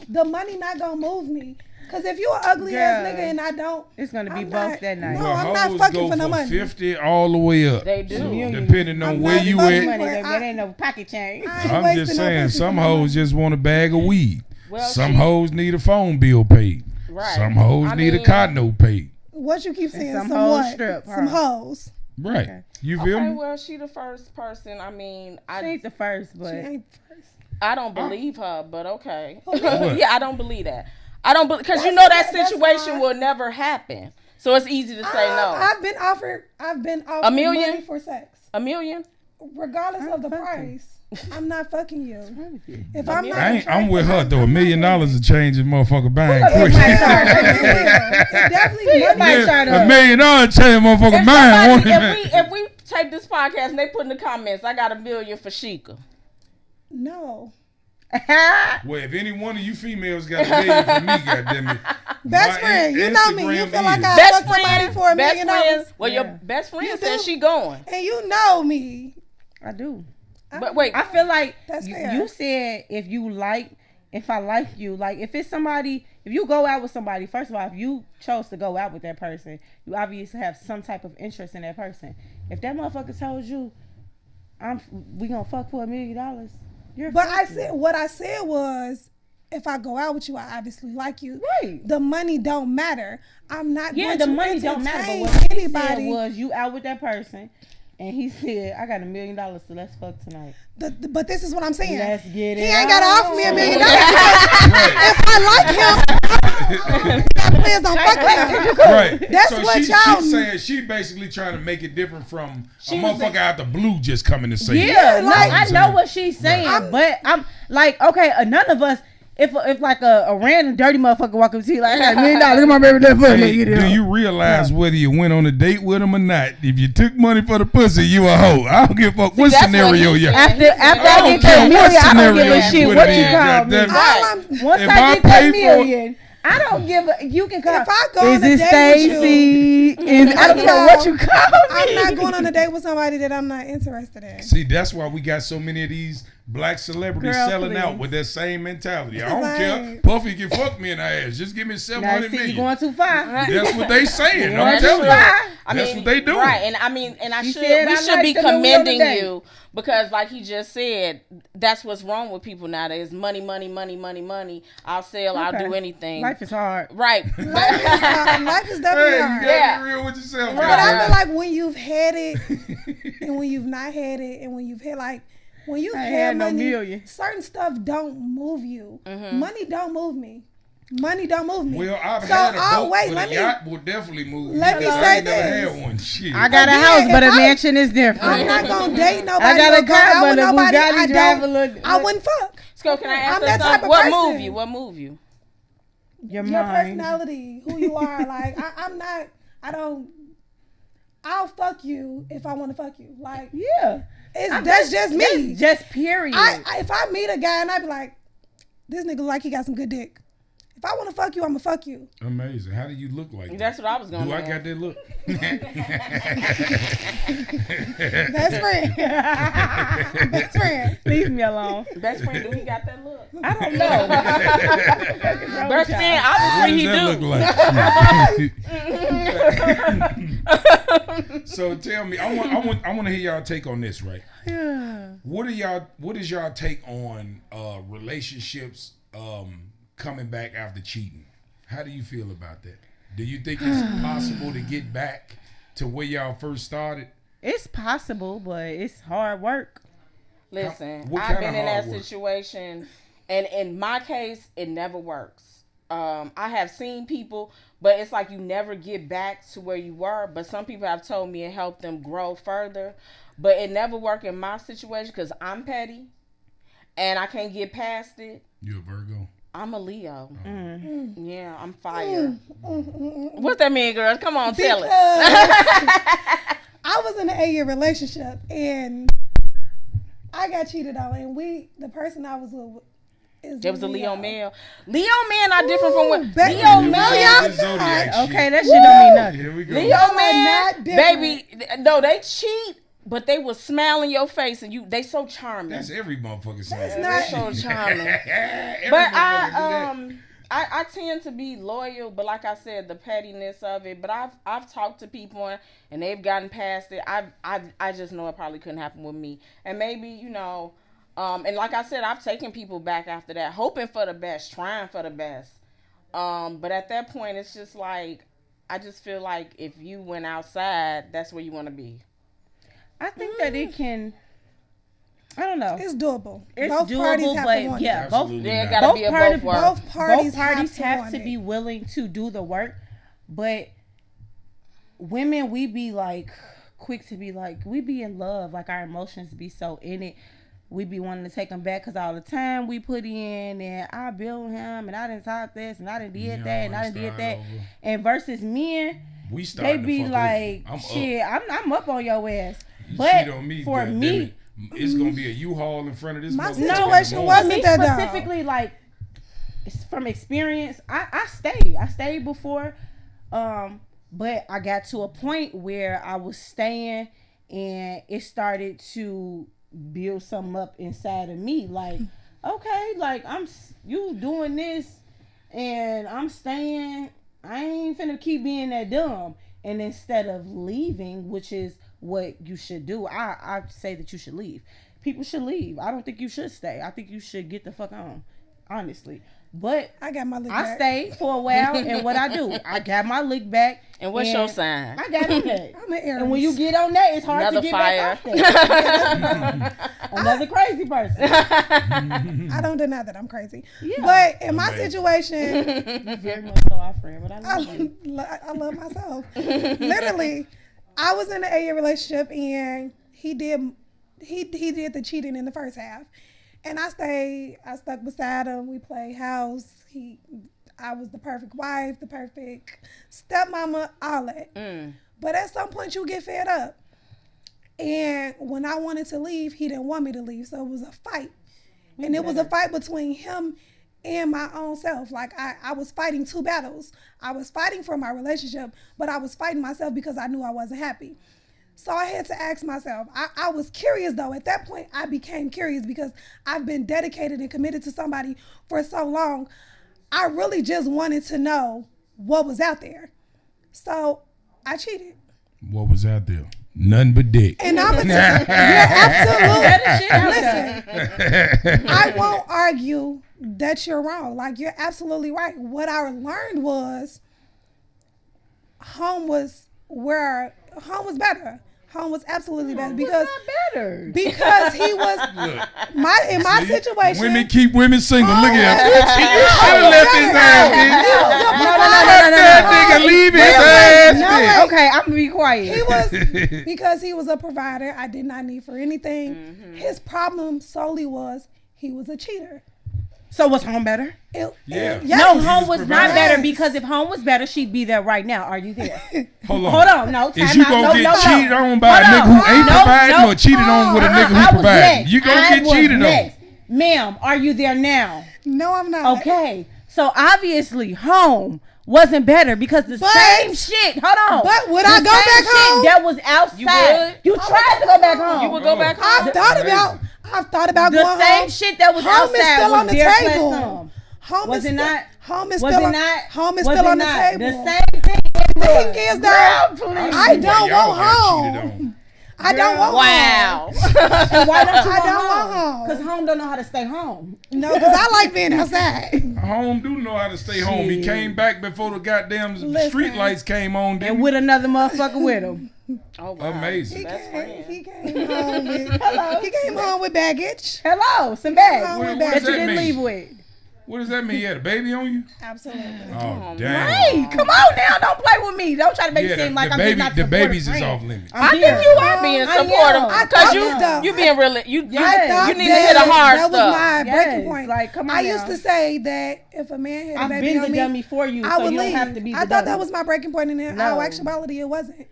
The money not gonna move me. Because if you an ugly ass nigga and I don't, it's gonna be both that night. No, I'm not fucking for no money. 50 all the way up. They do. Depending on where you at. That ain't no pocket change. I'm just saying, some hoes just want a bag of weed. Well, some hoes need a phone bill paid. Right. Some hoes need a car note paid. What you keep saying? Some hoes hoes strip. Some hoes. Right. Okay. You feel me? Well, she the first person. I mean, she ain't the first, but she ain't first. I don't believe her, but okay. What? Yeah, I don't believe that. I don't believe, because you know that situation will never happen. So it's easy to say no. I've been offered $1 million money for sex. $1 million? Regardless of the price. I'm not fucking you. If I'm not, I'm with her though. $1 million will change a motherfucker buying quick. Definitely $1 million change a motherfucker buying. If we take this podcast and they put in the comments, I got $1 million for Sheikah. No. Well, if any one of you females got $1 million for me, goddammit. Best friend, you know me. You feel like I best fuck somebody for $1 million. Well, your best friend said she going. And you know me. I do. But wait, I feel like you said if I like you, like if it's somebody, if you go out with somebody, first of all, if you chose to go out with that person, you obviously have some type of interest in that person. If that motherfucker told you, we gonna fuck for $1 million, what I said was, if I go out with you, I obviously like you. Right. The money don't matter. I'm not going the to money don't matter. But what he said was, you out with that person. And he said, I got $1 million, so let's fuck tonight. But this is what I'm saying. Let's get it. He ain't got to offer me $1 million. If I like him, please don't fuck him. Right. That's so what she's saying she basically trying to make it different from a motherfucker out the blue just coming to say. Yeah, like I know what she's saying, but I'm like, okay, none of us. If like a random dirty motherfucker walk up to you like, I got $1 million, look at my baby that hey, do you realize whether you went on a date with him or not? If you took money for the pussy, you a hoe. I don't give a fuck what scenario you're. After I get that million, I don't give a shit what you call me. Once I get that million, I don't give a. You can call. If I go on a date Stacy? with you, I don't know what you call me. I'm not going on a date with somebody that I'm not interested in. See, that's why we got so many of these black celebrities selling out with that same mentality. I don't care. Puffy can fuck me in the ass. Just give me $700 million. You going too far. That's what they saying. I'm telling you. That's what they do. Right, and I mean, and we should be commending you because, like he just said, that's what's wrong with people nowadays. Money, money, money, money, money. I'll sell. I'll do anything. Life is hard. Right. Life is definitely hard. You gotta be real with yourself. But I feel like when you've had it and when you've not had it and when you've had when you've had money, certain stuff don't move you. Mm-hmm. Money don't move me. Money don't move me. Well, I've had a boat, but a yacht will definitely move me. Let me say I this. never had one. Shit. I got a house, but a mansion is different. I'm not gonna date nobody. I got a car, but a nobody. I wouldn't fuck. So can I ask I'm that type of what person. move you? What move you? Your personality, who you are. Like I'll fuck you if I want to fuck you. Like that's just me. Just period. If I meet a guy and I be like, this nigga like he got some good dick. If I want to fuck you, I'm gonna fuck you. Amazing. How do you look like that? That's what I was gonna. Do I got that look? Best friend. Best friend. Leave me me alone. Best friend, do he got that look? I don't know. Best friend, obviously he do. So tell me, I want to hear y'all take on this, right? Yeah. What is y'all take on relationships coming back after cheating? How do you feel about that? Do you think it's possible to get back to where y'all first started? It's possible, but it's hard work. Listen, What I've kind been of in that hard work? situation, and in my case, it never works. I have seen people, but it's like you never get back to where you were. But some people have told me it helped them grow further. But it never worked in my situation because I'm petty, and I can't get past it. You a Virgo? I'm a Leo. Yeah, I'm fire. What's that mean, girls? Come on, tell it. I was in an 8-year relationship and I got cheated on, and the person I was with There was a Leo male. Leo men are different from what baby. Leo Here we go men. with this zodiac shit. Okay, that shit don't mean nothing. Here we go. Leo men, not different. baby. No, they cheat, but they will smile in your face, and they so charming. That's every motherfucker saying. That's They're not- so charming. Every But motherfucker do that. I tend to be loyal, but like I said, the pettiness of it. But I've talked to people and they've gotten past it. I just know it probably couldn't happen with me. And maybe and like I said, I've taken people back after that, hoping for the best, trying for the best. But at that point, it's just like I just feel like if you went outside, that's where you want to be. I think that it can. I don't know. It's doable. It's Both doable, parties have but to want yeah, it. both Absolutely There not. gotta both be a parties- both work. Both parties, have want to it. be willing to do the work. But women, we be like quick to be like, we be in love, like our emotions be so in it. We be wanting to take them back because all the time we put in, and I built him, and I didn't talk this, and I didn't did that, and I didn't did that. Over. And versus men, We they started to be fuck like, over. I'm shit, up. I'm up on your ass. You But cheat on me, for goddamn me, it. It's gonna be a U-Haul in front of this My motherfucker in the situation morning. wasn't me that though. specifically, like it's from experience, I stayed before, but I got to a point where I was staying and it started to build something up inside of me, like okay, like you doing this and I'm staying, I ain't finna keep being that dumb. And instead of leaving, which is what you should do, I say that you should leave. People should leave. I don't think you should stay. I think you should get the fuck on, honestly. But I got my lick I back. stayed for a while, and what I do, I got my lick back. And what's your sign? I got on that. I'm an Aries. And when you get on that, it's hard Another to get fire. back off that. Another crazy person. I don't deny that I'm crazy. Yeah. But in my Amazing. situation, You very much so our friend, but I love you. I love myself. Literally, I was in an 8-year relationship and he did the cheating in the first half. And I stuck beside him. We played house. I was the perfect wife, the perfect stepmama, all that. But at some point you get fed up. And when I wanted to leave, he didn't want me to leave. So it was a fight. And it was a fight between him and my own self. Like I was fighting two battles. I was fighting for my relationship, but I was fighting myself because I knew I wasn't happy. So I had to ask myself, I was curious though. At that point, I became curious because I've been dedicated and committed to somebody for so long. I really just wanted to know what was out there. So I cheated. What was out there? Nothing but dick. And I'm a Listen, I won't argue that you're wrong. Like, you're absolutely right. What I learned was home was better. Home was absolutely better because Not better. because he was in my situation. Women keep women single. Look at him. Oh, You should have left his ass, bitch. That nigga leave his ass, No, bitch. wait. Okay, I'm gonna be quiet. He was because he was a provider. I did not need for anything. His problem solely was he was a cheater. So was home better? Yeah. Yes. No, home was not providing. better because if home was better, she'd be there right now. Are you there? Hold on. Hold on, no. Is time you out. gonna No, get no, no. cheated on by a Hold nigga on. who ain't No, providing no. or cheated on with a nigga I who was providing? next. You gonna I get was cheated next. Ma'am, are you there now? No, I'm not. Okay. So obviously home wasn't better because the same shit. Hold on. But would I go back home? That was outside. You tried to go back home. You would go back home. I've thought about going home. The same shit that was home outside is still was on the there table. Home was it not? Home is was still it not? Home is Was still it on the not? table. The same thing. The thing is that I don't want home. home. I don't want Wow. And why don't you I don't want want home. Because home don't know how to stay home. No, because I like being outside. Home do know how to stay home. He came back before the goddamn street lights came on. And with another motherfucker with him. Oh, wow. Amazing. He came home with baggage. Hello, some bags What that does you that didn't mean? leave with. What does that mean? You had a baby on you? Absolutely. Oh, damn. Hey, come on now. Don't play with me. Don't try to make it seem like I'm just not the supportive babies is friend. off limits. I think you are being supportive because you being really you need to hit the hard stuff. That was my breaking point. Like, come on I used to say that if a man had a baby on me, I've been the dummy for you, I so would you don't leave. have to be the I thought that was my breaking point, and in No. actuality, it wasn't.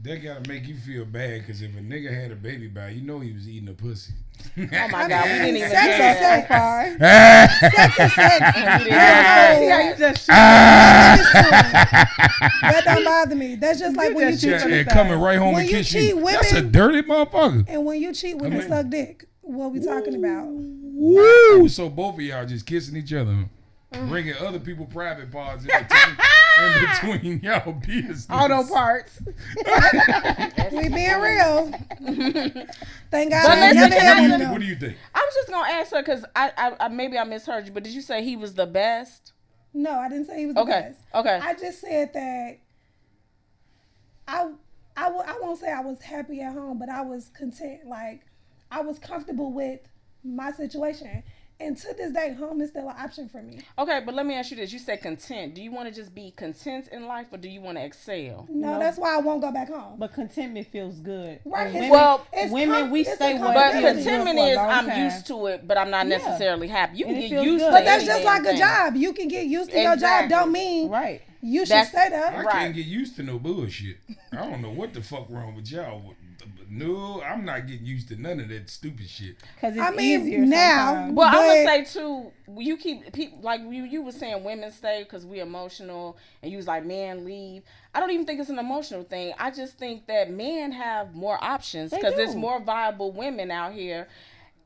That gotta make you feel bad because if a nigga had a baby by, you know he was eating a pussy. Oh my God, we didn't even Sex get is so that. far. Sex is sex. See how you just shoot That don't bother me. That's just like when you cheat. And coming right home When and you kiss cheat you. women- That's a dirty motherfucker. And when you cheat, women suck dick. What we talking about? Woo! So both of y'all just kissing each other, bringing other people private parts in between y'all business. auto parts. We being real. Thank God. But I listen, never can had I- one of What them. do you think? I was just gonna ask her because I maybe I misheard you, but did you say he was the best? No, I didn't say he was the Okay, best. okay. I just said that I won't say I was happy at home, but I was content. Like, I was comfortable with my situation. And to this day, home is still an option for me. Okay, but let me ask you this: you said content. Do you want to just be content in life, or do you want to excel? No, that's why I won't go back home. But contentment feels good. Right. And it's- Well, women, we it's a stay what But it comfortability. feels contentment good for a is long I'm time. used to it, but I'm not Yeah. necessarily happy. You And can it get feels used good. to But that's any just like a damn job. You can get used to your job. Exactly. Don't mean Right. you should That's- stay there. I Right. can't get used to no bullshit. I don't know what the fuck wrong with y'all. No, I'm not getting used to none of that stupid shit. Because it's I mean, easier now- sometimes. Well, I'm But- gonna say too. You keep people like you were saying women stay because we emotional, and you was like men leave. I don't even think it's an emotional thing. I just think that men have more options They because do. there's more viable women out here.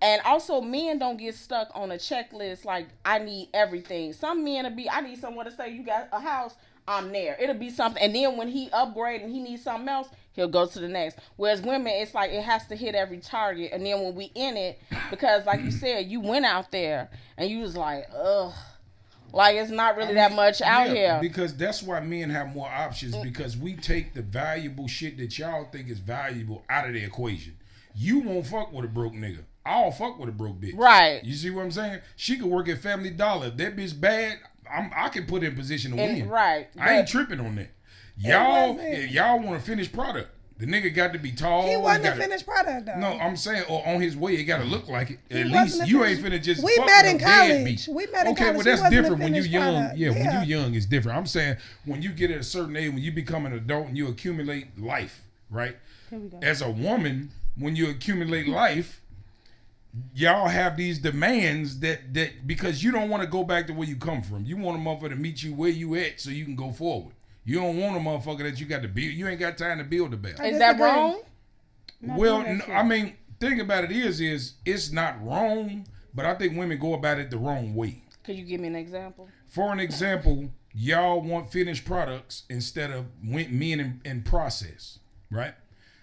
And also, men don't get stuck on a checklist like I need everything. Some men will be, I need somewhere to stay. You got a house, I'm there. It'll be something, and then when he upgrade and he needs something else, he'll go to the next. Whereas women, it's like it has to hit every target, and then when we in it, because like you said, you went out there and you was like, ugh, like it's not really that much out here. Because that's why men have more options because we take the valuable shit that y'all think is valuable out of the equation. You won't fuck with a broke nigga. I don't fuck with a broke bitch. Right. You see what I'm saying? She could work at Family Dollar. If that bitch bad, I can put her in position to win. Right. I ain't tripping on that. Y'all, wasn't. if y'all want a finished product. The nigga got to be tall. He wasn't a gotta- finished product, though. No, I'm saying, or on his way, it got to look like it. At He least wasn't a you ain't finished- finna just. We fuck met with in a college. deadbeat. We met in okay, college. well He that's wasn't a different when you finished young. product. Yeah, when Yeah. you young, it's different. I'm saying when you get at a certain age, when you become an adult and you accumulate life, right? Here we go. As a woman, when you accumulate life, y'all have these demands that because you don't want to go back to where you come from. You want a motherfucker to meet you where you at so you can go forward. You don't want a motherfucker that you got to build. You ain't got time to build a bear. Is that wrong? Well, I mean, thing about it is it's not wrong, but I think women go about it the wrong way. Could you give me an example? For an example, y'all want finished products instead of men in process, right?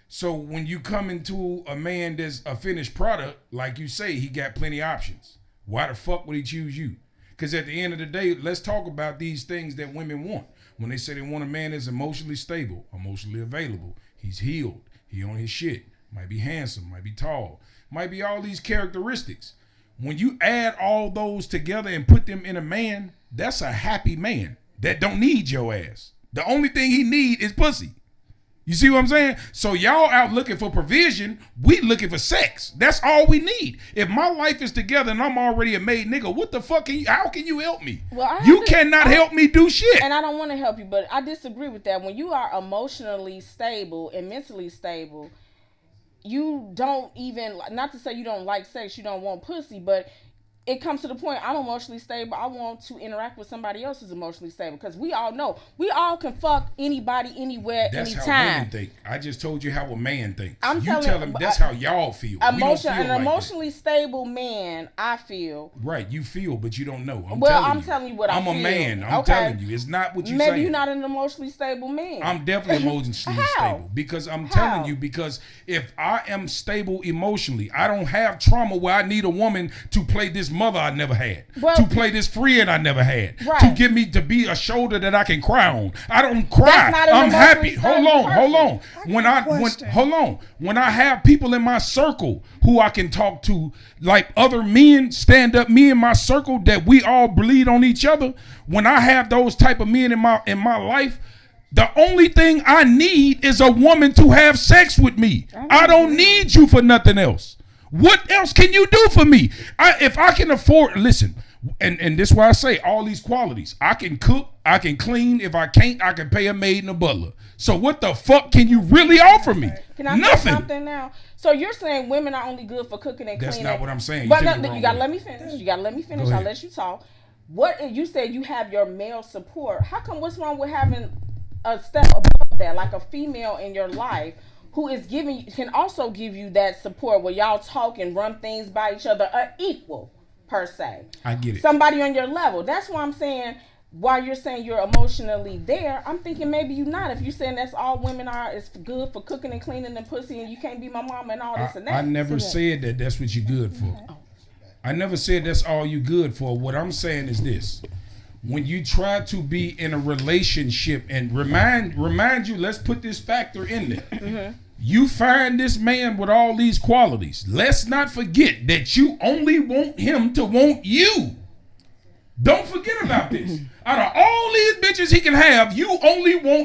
So when you come into a man that's a finished product, like you say, he got plenty of options. Why the fuck would he choose you? Because at the end of the day, let's talk about these things that women want. When they say they want a man that's emotionally stable, emotionally available, he's healed, he on his shit, might be handsome, might be tall, might be all these characteristics. When you add all those together and put them in a man, that's a happy man that don't need your ass. The only thing he need is pussy. You see what I'm saying? So y'all out looking for provision, we looking for sex. That's all we need. If my life is together and I'm already a made nigga, what the fuck how can you help me? Well, you cannot help me do shit. And I don't want to help you, but I disagree with that. When you are emotionally stable and mentally stable, you don't even, not to say you don't like sex, you don't want pussy, but it comes to the point I'm emotionally stable. I want to interact with somebody else who's emotionally stable because we all know we all can fuck anybody, anywhere, That's anytime. how women think. I just told you how a man thinks. I'm you telling tell him that's how y'all feel. An like emotionally stable man, I feel. Right, you feel, but you don't know. I'm telling you what I feel. I'm a man. I'm telling you, it's not what you say. Maybe you're not an emotionally stable man. I'm definitely emotionally stable because I'm telling you, because if I am stable emotionally, I don't have trauma where I need a woman to play this mother I never had, to play this friend I never had, to get me to be a shoulder that I can cry on. I don't cry. I'm happy. Hold on. When I have people in my circle who I can talk to, like other men, stand up men in my circle that we all bleed on each other. When I have those type of men in my life, the only thing I need is a woman to have sex with me. I don't need you for nothing else. What else can you do for me? If I can afford, listen, and this is why I say all these qualities. I can cook, I can clean. If I can't, I can pay a maid and a butler. So what the fuck can you really offer me? Can I say something now? So you're saying women are only good for cooking and cleaning? That's not what I'm saying. But you gotta let me finish. I'll let you talk. What you said you have your male support. How come? What's wrong with having a step above that, like a female in your life who is can also give you that support where y'all talk and run things by each other, equal per se. I get it. Somebody on your level. That's why I'm saying. While you're saying you're emotionally there, I'm thinking maybe you're not. If you're saying that's all women are, it's good for cooking and cleaning and pussy, and you can't be my mama and all this and that. I never said that that's what you're good for. I never said that's all you good for. What I'm saying is this. When you try to be in a relationship and remind you, let's put this factor in there. Mm-hmm. You find this man with all these qualities. Let's not forget that you only want him to want you. Don't forget about this. Out of all these bitches he can have, you only want